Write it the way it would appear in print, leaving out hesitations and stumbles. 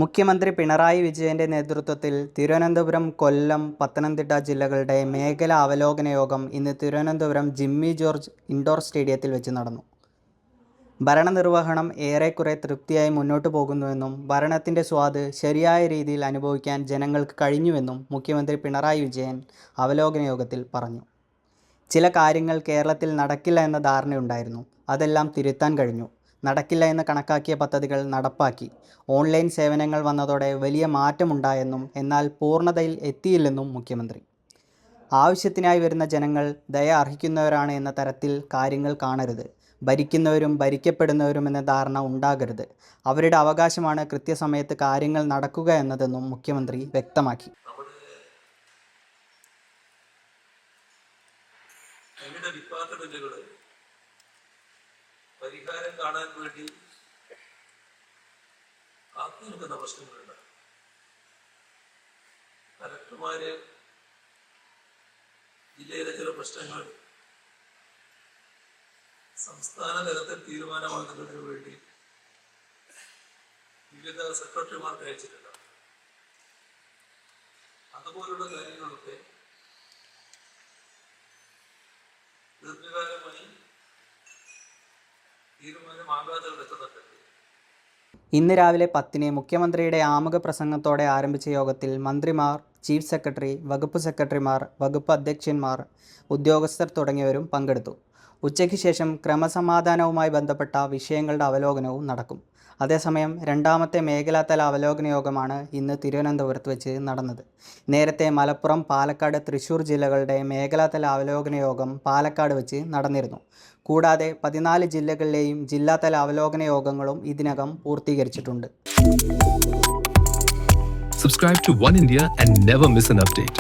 മുഖ്യമന്ത്രി പിണറായി വിജയന്റെ നേതൃത്വത്തിൽ തിരുവനന്തപുരം, കൊല്ലം, പത്തനംതിട്ട ജില്ലകളുടെ മേഖലാ അവലോകന യോഗം ഇന്ന് തിരുവനന്തപുരം ജിമ്മി ജോർജ് ഇൻഡോർ സ്റ്റേഡിയത്തിൽ വെച്ച് നടന്നു. ഭരണനിർവഹണം ഏറെക്കുറെ തൃപ്തിയായി മുന്നോട്ടു പോകുന്നുവെന്നും ഭരണത്തിൻ്റെ സ്വാദ് ശരിയായ രീതിയിൽ അനുഭവിക്കാൻ ജനങ്ങൾക്ക് കഴിഞ്ഞുവെന്നും മുഖ്യമന്ത്രി പിണറായി വിജയൻ അവലോകന യോഗത്തിൽ പറഞ്ഞു. ചില കാര്യങ്ങൾ കേരളത്തിൽ നടക്കില്ല എന്ന ധാരണയുണ്ടായിരുന്നു. അതെല്ലാം തിരുത്താൻ കഴിഞ്ഞു. നടക്കില്ല എന്ന് കണക്കാക്കിയ പദ്ധതികൾ നടപ്പാക്കി. ഓൺലൈൻ സേവനങ്ങൾ വന്നതോടെ വലിയ മാറ്റമുണ്ടായെന്നും എന്നാൽ പൂർണ്ണതയിൽ എത്തിയില്ലെന്നും മുഖ്യമന്ത്രി. ആവശ്യത്തിനായി വരുന്ന ജനങ്ങൾ ദയ അർഹിക്കുന്നവരാണ് എന്ന തരത്തിൽ കാര്യങ്ങൾ കാണരുത്. ഭരിക്കുന്നവരും ഭരിക്കപ്പെടുന്നവരും എന്ന ധാരണ ഉണ്ടാകരുത്. അവരുടെ അവകാശമാണ് കൃത്യസമയത്ത് കാര്യങ്ങൾ നടക്കുക എന്നതെന്നും മുഖ്യമന്ത്രി വ്യക്തമാക്കി. വിവിധ ഡിപ്പാർട്ട്മെന്റുകൾ പരിഹാരം കാണാൻ വേണ്ടി കാത്തിരിക്കുന്ന പ്രശ്നങ്ങളുണ്ട്. കലക്ടർമാര് ജില്ലയിലെ ചില പ്രശ്നങ്ങൾ സംസ്ഥാന തലത്തിൽ തീരുമാനമാക്കുന്നതിന് വേണ്ടി വിവിധ സെക്രട്ടറിമാർക്ക് അയച്ചിട്ടുണ്ട്. അതുപോലുള്ള കാര്യങ്ങളൊക്കെ ദീർഘകാലമായി തീരുമാനമാകാതെ കിടക്കുന്നുണ്ട്. ഇന്ന് രാവിലെ 10-ന് മുഖ്യമന്ത്രിയുടെ ആമുഖ പ്രസംഗത്തോടെ ആരംഭിച്ച യോഗത്തിൽ മന്ത്രിമാർ, ചീഫ് സെക്രട്ടറി, വകുപ്പ് സെക്രട്ടറിമാർ, വകുപ്പ് അധ്യക്ഷന്മാർ, ഉദ്യോഗസ്ഥർ തുടങ്ങിയവരും പങ്കെടുത്തു. ഉച്ചയ്ക്ക് ശേഷം ക്രമസമാധാനവുമായി ബന്ധപ്പെട്ട വിഷയങ്ങളുടെ അവലോകനവും നടക്കും. അതേസമയം രണ്ടാമത്തെ മേഖലാതല അവലോകന യോഗമാണ് ഇന്ന് തിരുവനന്തപുരത്ത് വെച്ച് നടന്നത്. നേരത്തെ മലപ്പുറം, പാലക്കാട്, തൃശ്ശൂർ ജില്ലകളുടെ മേഖലാതല അവലോകന യോഗം പാലക്കാട് വെച്ച് നടന്നിരുന്നു. കൂടാതെ 14 ജില്ലകളിലെയും ജില്ലാതല അവലോകന യോഗങ്ങളും ഇതിനകം പൂർത്തീകരിച്ചിട്ടുണ്ട്. Subscribe to One India and never miss an update.